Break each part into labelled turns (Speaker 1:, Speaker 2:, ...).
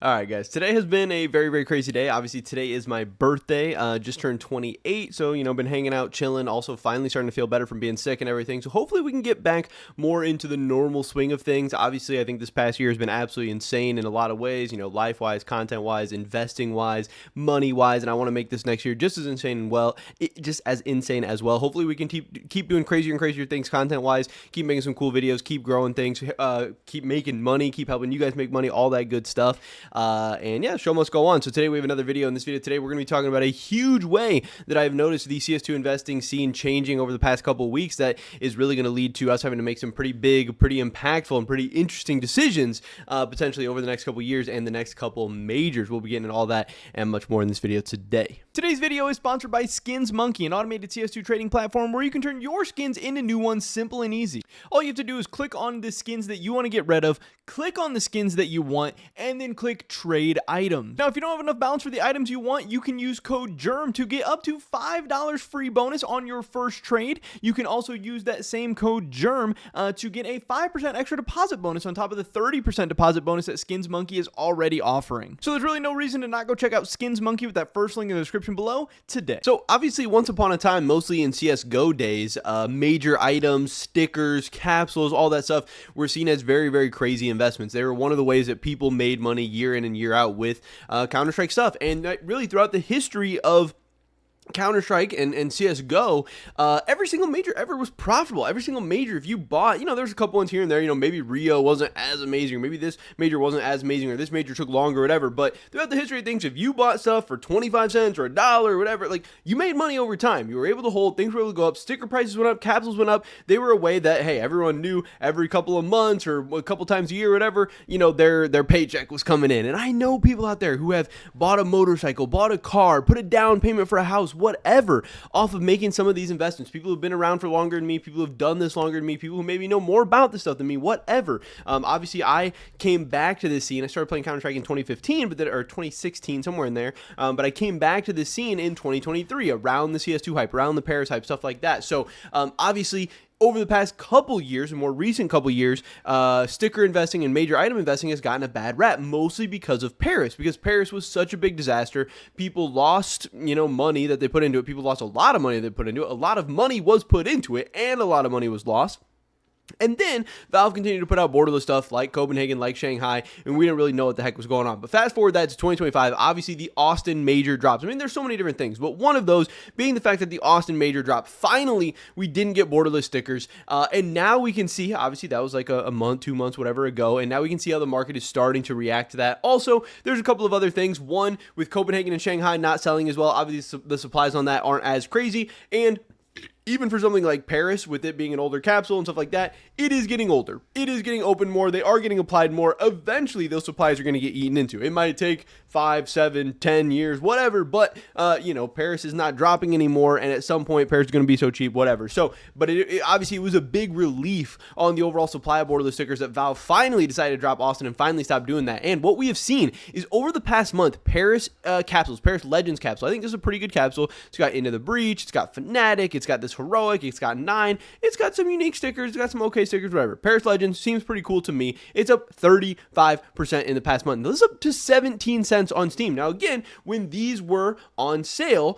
Speaker 1: All right, guys. Today has been a very, very crazy day. Obviously, today is my birthday. Just turned 28, so been hanging out, chilling. Also, finally starting to feel better from being sick and everything. So hopefully, we can get back more into the normal swing of things. Obviously, I think this past year has been absolutely insane in a lot of ways. Life-wise, content-wise, investing-wise, money-wise, and I want to make this next year just as insane as well. Hopefully, we can keep doing crazier and crazier things content-wise. Keep making some cool videos. Keep growing things. Keep making money. Keep helping you guys make money. All that good stuff. And yeah, show must go on. So today we have another video. In this video today, we're going to be talking about a huge way that I've noticed the CS2 investing scene changing over the past couple of weeks that is really going to lead to us having to make some pretty big, pretty impactful, and pretty interesting decisions potentially over the next couple of years and the next couple majors. We'll be getting into all that and much more in this video today. Today's video is sponsored by Skins Monkey, an automated CS2 trading platform where you can turn your skins into new ones simple and easy. All you have to do is click on the skins that you want to get rid of, click on the skins that you want, and then click trade items. Now, if you don't have enough balance for the items you want, you can use code GERM to get up to $5 free bonus on your first trade. You can also use that same code GERM to get a 5% extra deposit bonus on top of the 30% deposit bonus that Skins Monkey is already offering. So there's really no reason to not go check out Skins Monkey with that first link in the description below today. So obviously, once upon a time, mostly in CSGO days, major items, stickers, capsules, all that stuff were seen as very, very crazy investments. They were one of the ways that people made money year in and year out with Counter-Strike stuff. And really throughout the history of Counter-Strike and CSGO, every single major ever was profitable. Every single major, if you bought, there's a couple ones here and there, maybe Rio wasn't as amazing, or maybe this major wasn't as amazing, or this major took longer, or whatever, but throughout the history of things, if you bought stuff for 25 cents or $1 or whatever, like, you made money over time. You were able to hold, things were able to go up, sticker prices went up, capsules went up. They were a way that, hey, everyone knew every couple of months or a couple times a year, or whatever, their paycheck was coming in. And I know people out there who have bought a motorcycle, bought a car, put a down payment for a house, whatever, off of making some of these investments. People who've been around for longer than me, people who've done this longer than me, people who maybe know more about this stuff than me, whatever. Obviously, I came back to this scene. I started playing Counter-Strike in 2015, or 2016, somewhere in there. But I came back to this scene in 2023, around the CS2 hype, around the Paris hype, stuff like that. So obviously, over the past couple years, and more recent couple years, sticker investing and major item investing has gotten a bad rap, mostly because of Paris, because Paris was such a big disaster. People lost, money that they put into it. People lost a lot of money that they put into it. A lot of money was put into it, and a lot of money was lost. And then Valve continued to put out borderless stuff like Copenhagen, like Shanghai, and we didn't really know what the heck was going on. But fast forward that to 2025, obviously the Austin major drops. I mean, there's so many different things, but one of those being the fact that the Austin major dropped. Finally, we didn't get borderless stickers, and now we can see, obviously that was like a month, 2 months, whatever ago, and now we can see how the market is starting to react to that. Also, there's a couple of other things. One, with Copenhagen and Shanghai not selling as well, obviously the supplies on that aren't as crazy, and even for something like Paris, with it being an older capsule and stuff like that, it is getting older. It is getting opened more. They are getting applied more. Eventually, those supplies are going to get eaten into. It might take 5, 7, 10 years, whatever, but, Paris is not dropping anymore, and at some point, Paris is going to be so cheap, whatever. So, but it obviously, it was a big relief on the overall supply of borderless stickers that Valve finally decided to drop Austin and finally stopped doing that. And what we have seen is over the past month, Paris capsules, Paris Legends capsule, I think this is a pretty good capsule. It's got Into the Breach, it's got Fnatic, it's got this Heroic, it's got 9, it's got some unique stickers, it's got some okay stickers, whatever. Paris Legends seems pretty cool to me. It's up 35% in the past month. This is up to 17 cents on Steam. Now, again, when these were on sale,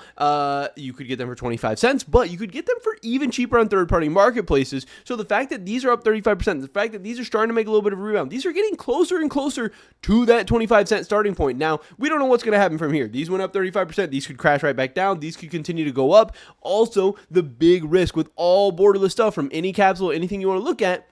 Speaker 1: you could get them for 25 cents, but you could get them for even cheaper on third-party marketplaces. So the fact that these are up 35%, the fact that these are starting to make a little bit of a rebound, these are getting closer and closer to that 25-cent starting point. Now, we don't know what's going to happen from here. These went up 35%. These could crash right back down. These could continue to go up. Also, the big risk with all borderless stuff, from any capsule, anything you want to look at,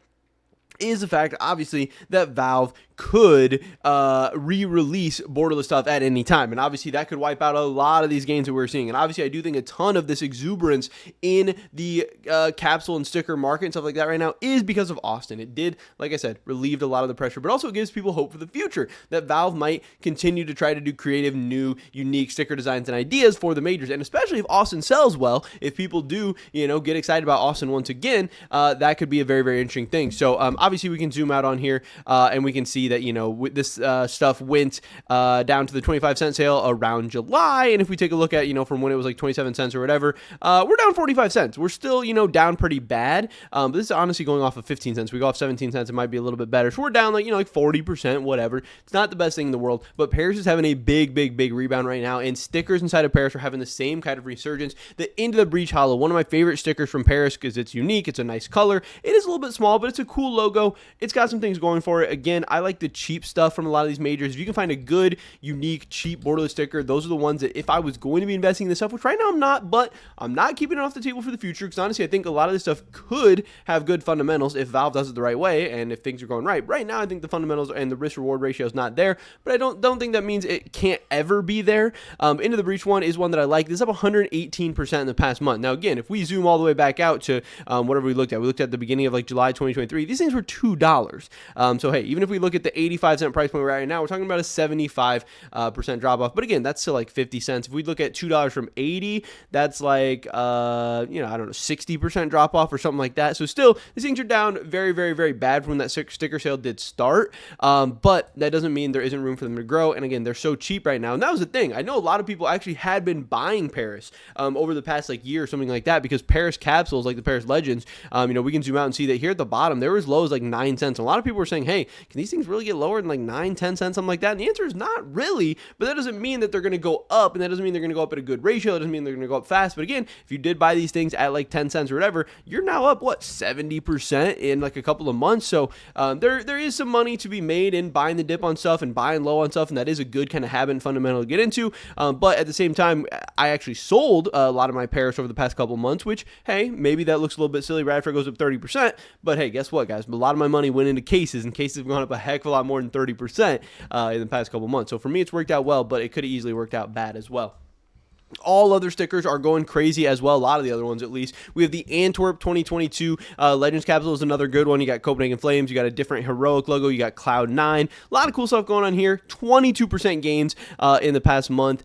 Speaker 1: is the fact, obviously, that Valve could re-release borderless stuff at any time. And obviously, that could wipe out a lot of these gains that we're seeing. And obviously, I do think a ton of this exuberance in the capsule and sticker market and stuff like that right now is because of Austin. It did, like I said, relieved a lot of the pressure, but also gives people hope for the future that Valve might continue to try to do creative, new, unique sticker designs and ideas for the majors. And especially if Austin sells well, if people do, get excited about Austin once again, that could be a very, very interesting thing. So obviously, we can zoom out on here and we can see see that, this stuff went down to the 25-cent sale around July. And if we take a look at, from when it was like 27 cents or whatever, we're down 45 cents. We're still, down pretty bad. But this is honestly going off of 15 cents. We go off 17 cents. It might be a little bit better. So we're down like 40%, whatever. It's not the best thing in the world, but Paris is having a big rebound right now. And stickers inside of Paris are having the same kind of resurgence. The Into the Breach Hollow, one of my favorite stickers from Paris because it's unique. It's a nice color. It is a little bit small, but it's a cool logo. It's got some things going for it. Again, I like the cheap stuff from a lot of these majors. If you can find a good, unique, cheap borderless sticker, those are the ones that if I was going to be investing in this stuff, which right now I'm not, but I'm not keeping it off the table for the future because honestly, I think a lot of this stuff could have good fundamentals if Valve does it the right way and if things are going right. Right now, I think the fundamentals and the risk-reward ratio is not there, but I don't think that means it can't ever be there. Into the Breach one is one that I like. This is up 118% in the past month. Now, again, if we zoom all the way back out to whatever we looked at the beginning of like July 2023, these things were $2. So hey, even if we look at the 85-cent price point we're at right now, we're talking about a 75% drop off. But again, that's still like 50 cents. If we look at $2 from 80, that's like I don't know, 60% drop off or something like that. So still, these things are down very bad from when that sticker sale did start. But that doesn't mean there isn't room for them to grow. And again, they're so cheap right now. And that was the thing. I know a lot of people actually had been buying Paris over the past like year or something like that because Paris capsules, like the Paris Legends, we can zoom out and see that here at the bottom, there was low as like 9 cents. And a lot of people were saying, hey, can these things really get lower than like 9, 10 cents, something like that? And the answer is not really, but that doesn't mean that they're going to go up. And that doesn't mean they're going to go up at a good ratio. That doesn't mean they're going to go up fast. But again, if you did buy these things at like 10 cents or whatever, you're now up, 70% in like a couple of months. So there is some money to be made in buying the dip on stuff and buying low on stuff. And that is a good kind of habit and fundamental to get into. But at the same time, I actually sold a lot of my Paris over the past couple of months, which, hey, maybe that looks a little bit silly right after it goes up 30%. But hey, guess what, guys? A lot of my money went into cases, and cases have gone up a heck of a lot more than 30% in the past couple of months. So for me, it's worked out well, but it could have easily worked out bad as well. All other stickers are going crazy as well. A lot of the other ones, at least. We have the Antwerp 2022 Legends capsule is another good one. You got Copenhagen Flames. You got a different heroic logo. You got Cloud9. A lot of cool stuff going on here. 22% gains in the past month.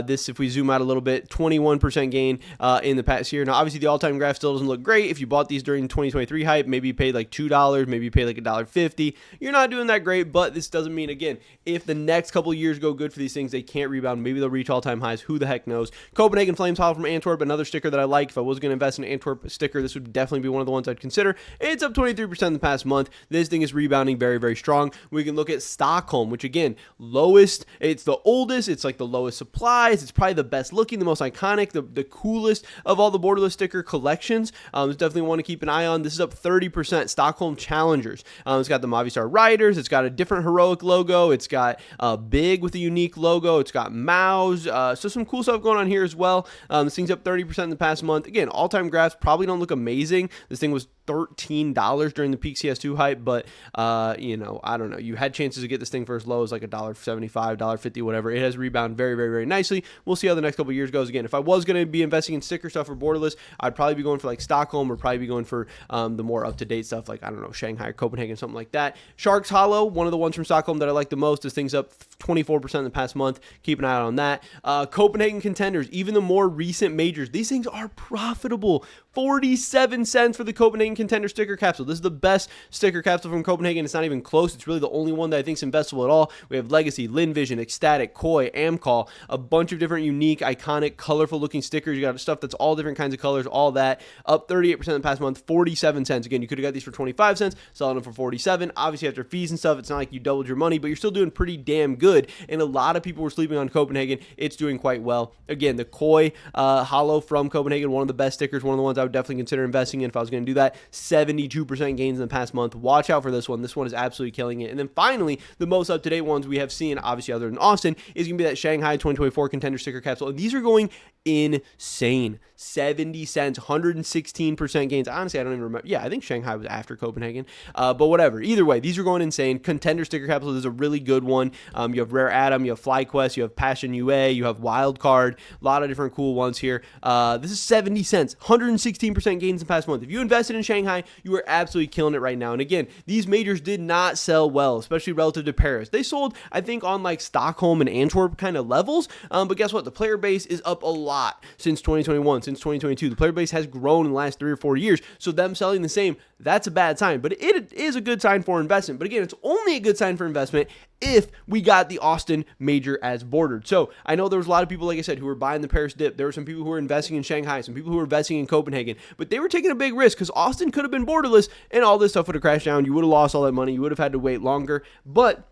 Speaker 1: This, if we zoom out a little bit, 21% gain in the past year. Now, obviously, the all-time graph still doesn't look great. If you bought these during 2023 hype, maybe you paid like $2, maybe you paid like $1.50. You're not doing that great, but this doesn't mean, again, if the next couple of years go good for these things, they can't rebound. Maybe they'll reach all-time highs. Who the heck knows? Copenhagen Flames Hollow from Antwerp, another sticker that I like. If I was going to invest in an Antwerp sticker, this would definitely be one of the ones I'd consider. It's up 23% in the past month. This thing is rebounding very strong. We can look at Stockholm, which again, lowest. It's the oldest. It's like the lowest supplies. It's probably the best looking, the most iconic, the coolest of all the borderless sticker collections. It's definitely one to keep an eye on. This is up 30%. Stockholm Challengers. It's got the Movistar Riders. It's got a different heroic logo. It's got Big with a unique logo. It's got Mouse. So some cool stuff going on here as well. This thing's up 30% in the past month. Again, all-time graphs probably don't look amazing. This thing was $13 during the peak CS2 hype, but I don't know. You had chances to get this thing for as low as like $1.75, $1.50, whatever. It has rebounded very nicely. We'll see how the next couple of years goes. Again, if I was going to be investing in sticker stuff for borderless, I'd probably be going for like Stockholm or probably be going for the more up-to-date stuff like, I don't know, Shanghai or Copenhagen, something like that. Sharks Hollow, one of the ones from Stockholm that I like the most. This thing's up 24% in the past month. Keep an eye out on that. Copenhagen Contenders, even the more recent majors, these things are profitable. 47 cents for the Copenhagen Contender sticker capsule. This is the best sticker capsule from Copenhagen. It's not even close. It's really the only one that I think is investable at all. We have Legacy, Linvision, Ecstatic, Koi, Amcall, a bunch of different unique, iconic, colorful looking stickers. You got stuff that's all different kinds of colors, all that. Up 38% in the past month, 47 cents. Again, you could have got these for 25 cents, selling them for 47. Obviously, after fees and stuff, it's not like you doubled your money, but you're still doing pretty damn good. And a lot of people were sleeping on Copenhagen. It's doing quite well. Again, the Koi Hollow from Copenhagen, one of the best stickers, one of the ones I would definitely consider investing in if I was going to do that. 72% gains in the past month. Watch out for this one. This one is absolutely killing it. And then finally, the most up-to-date ones we have seen, obviously other than Austin, is going to be that Shanghai 2024 Contender sticker capsule. And these are going insane. 70 cents, 116% gains. Honestly, I don't even remember. Yeah, I think Shanghai was after Copenhagen. But whatever. Either way, these are going insane. Contender sticker capsule is a really good one. You have Rare Atom, you have FlyQuest, you have Passion UA, you have Wildcard. A lot of different cool ones here. This is 70 cents, 116% 16% gains in the past month. If you invested in Shanghai, you are absolutely killing it right now. And again, these majors did not sell well, especially relative to Paris. They sold, I think, on like Stockholm and Antwerp kind of levels. But guess what? The player base is up a lot since 2021, since 2022. The player base has grown in the last 3 or 4 years. So them selling the same, that's a bad sign. But it is a good sign for investment. But again, it's only a good sign for investment if we got the Austin major as bordered. So I know there was a lot of people, like I said, who were buying the Paris dip. There were some people who were investing in Shanghai, some people who were investing in Copenhagen, but they were taking a big risk because Austin could have been borderless and all this stuff would have crashed down. You would have lost all that money. You would have had to wait longer, but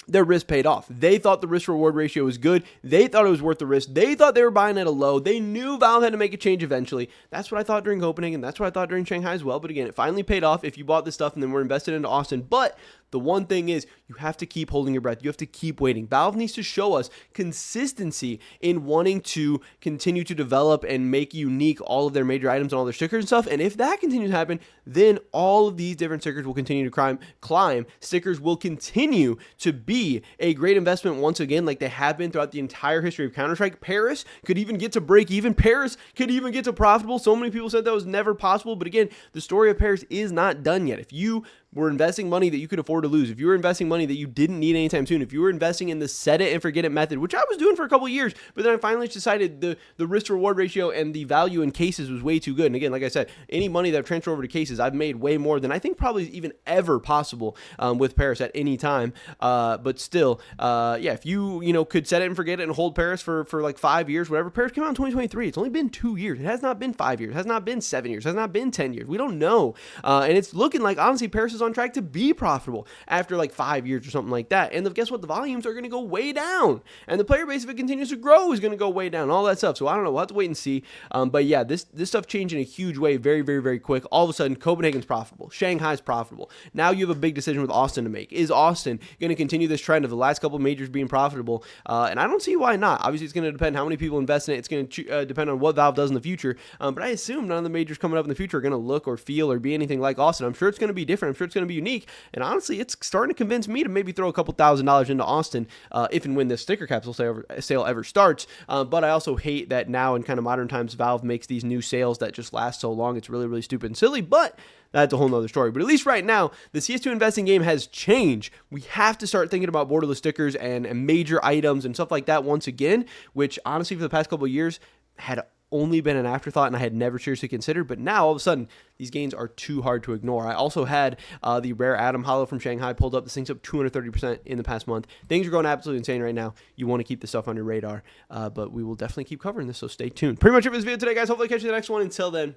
Speaker 1: their risk paid off. They thought the risk-reward ratio was good. They thought it was worth the risk. They thought they were buying at a low. They knew Valve had to make a change eventually. That's what I thought during Copenhagen. That's what I thought during Shanghai as well. But again, it finally paid off if you bought this stuff and then were invested into Austin. But the one thing is you have to keep holding your breath. You have to keep waiting. Valve needs to show us consistency in wanting to continue to develop and make unique all of their major items and all their stickers and stuff. And if that continues to happen, then all of these different stickers will continue to climb. Stickers will continue to be a great investment once again, like they have been throughout the entire history of Counter-Strike. Paris could even get to break even. Paris could even get to profitable. So many people said that was never possible. But again, the story of Paris is not done yet. If you were investing money that you could afford to lose, if you were investing money that you didn't need anytime soon, if you were investing in the set it and forget it method, which I was doing for a couple of years, but then I finally decided the risk to reward ratio and the value in cases was way too good. And again, like I said, any money that I've transferred over to cases, I've made way more than I think probably even ever possible with Paris at any time. But still, yeah, if you could set it and forget it and hold Paris for like 5 years, whatever. Paris came out in 2023. It's only been 2 years. It has not been 5 years. It has not been 7 years. It has not been 10 years. We don't know. And it's looking like, honestly, Paris is on track to be profitable after like 5 years or something like that. And guess what? The volumes are going to go way down. And the player base, if it continues to grow, is going to go way down. All that stuff. So I don't know. We'll have to wait and see. But yeah, this stuff changed in a huge way very, very, very quick. All of a sudden, Copenhagen's profitable. Shanghai's profitable. Now you have a big decision with Austin to make. Is Austin going to continue this trend of the last couple of majors being profitable? And I don't see why not. Obviously, it's going to depend how many people invest in it. It's going to depend on what Valve does in the future. But I assume none of the majors coming up in the future are going to look or feel or be anything like Austin. I'm sure it's going to be different. I'm sure it's going to be unique. And honestly, it's starting to convince me to maybe throw a couple $1,000s into Austin if and when this sticker capsule sale ever starts. But I also hate that now in kind of modern times, Valve makes these new sales that just last so long. It's really, really stupid and silly. But that's a whole nother story. But at least right now, the CS2 investing game has changed. We have to start thinking about borderless stickers and major items and stuff like that once again, which honestly for the past couple of years had only been an afterthought and I had never seriously considered. But now all of a sudden, these gains are too hard to ignore. I also had the rare Atom Hollow from Shanghai pulled up. This thing's up 230% in the past month. Things are going absolutely insane right now. You want to keep this stuff on your radar. But we will definitely keep covering this, so stay tuned. Pretty much it for this video today, guys. Hopefully I catch you in the next one. Until then,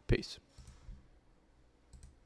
Speaker 1: peace.